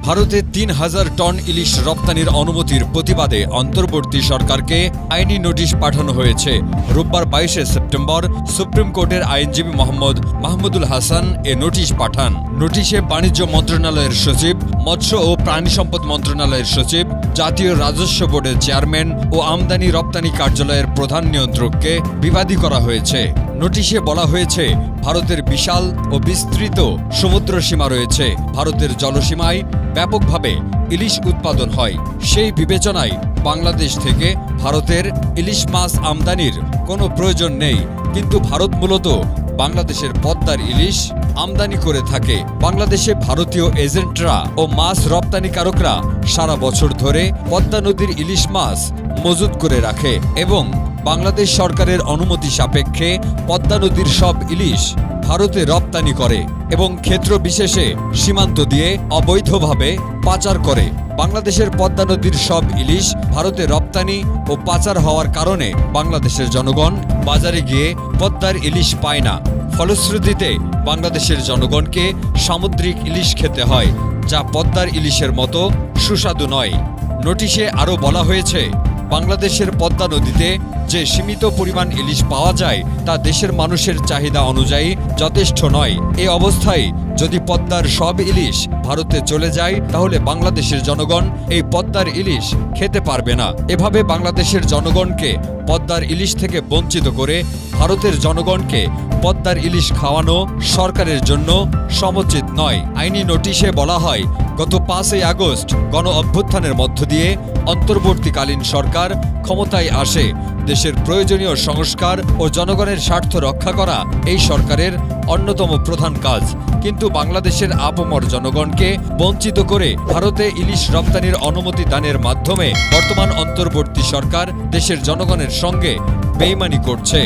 ভারতে ৩,০০০ টন ইলিশ রপ্তানির অনুমতির প্রতিবাদে অন্তর্বর্তী সরকারকে আইনি নোটিশ পাঠানো হয়েছে। রোববার ২২শে সেপ্টেম্বর সুপ্রিম কোর্টের আইনজীবী মোহাম্মদ মাহমুদুল হাসান এ নোটিশ পাঠান। নোটিশে বাণিজ্য মন্ত্রণালয়ের সচিব, মৎস্য ও প্রাণী সম্পদ মন্ত্রণালয়ের সচিব, জাতীয় রাজস্ব বোর্ডের চেয়ারম্যান ও আমদানি রপ্তানি কার্যালয়ের প্রধান নিয়ন্ত্রককে বিবাদী করা হয়েছে। নোটিশে বলা হয়েছে, ভারতের বিশাল ও বিস্তৃত সমুদ্র সীমা রয়েছে। ভারতের জলসীমায় ব্যাপকভাবে ইলিশ উৎপাদন হয়। সেই বিবেচনায় বাংলাদেশ থেকে ভারতের ইলিশ মাছ আমদানির কোনো প্রয়োজন নেই। কিন্তু ভারত মূলত বাংলাদেশের পদ্মার ইলিশ আমদানি করে থাকে। বাংলাদেশে ভারতীয় এজেন্টরা ও মাছ রপ্তানিকারকরা সারা বছর ধরে পদ্মা নদীর ইলিশ মাছ মজুত করে রাখে এবং বাংলাদেশ সরকারের অনুমতি সাপেক্ষে পদ্মা নদীর সব ইলিশ ভারতে রপ্তানি করে এবং ক্ষেত্র বিশেষে সীমান্ত দিয়ে অবৈধভাবে পাচার করে। বাংলাদেশের পদ্মা নদীর সব ইলিশ ভারতে রপ্তানি ও পাচার হওয়ার কারণে বাংলাদেশের জনগণ বাজারে গিয়ে পদ্মার ইলিশ পায় না। ফলশ্রুতিতে বাংলাদেশের জনগণকে সামুদ্রিক ইলিশ খেতে হয়, যা পদ্মার ইলিশের মতো সুস্বাদু নয়। নোটিশে আরও বলা হয়েছে, বাংলাদেশের পদ্মা নদীতে যে সীমিত পরিমাণ ইলিশ পাওয়া যায় তা দেশের মানুষের চাহিদা অনুযায়ী যথেষ্ট নয়। এই অবস্থায় যদি পদ্মার সব ইলিশ ভারতে চলে যায় তাহলে বাংলাদেশের জনগণ এই পদ্মার ইলিশ খেতে পারবে না। এভাবে বাংলাদেশের জনগণকে পদ্মার ইলিশ থেকে বঞ্চিত করে ভারতের জনগণকে পদ্মার ইলিশ খাওয়ানো সরকারের জন্য সমুচিত নয়। আইনি নোটিশে বলা হয়, গত ৫ই আগস্ট গণ অভ্যুত্থানের মধ্য দিয়ে অন্তর্বর্তীকালীন সরকার ক্ষমতায় আসে। দেশের প্রয়োজনীয় সংস্কার ও জনগণের স্বার্থ রক্ষা করা এই সরকারের অন্যতম প্রধান কাজ। কিন্তু বাংলাদেশের আপামর জনগণকে বঞ্চিত করে ভারতে ইলিশ রপ্তানির অনুমতি দানের মাধ্যমে বর্তমান অন্তর্বর্তী সরকার দেশের জনগণের সঙ্গে বেইমানি করছে।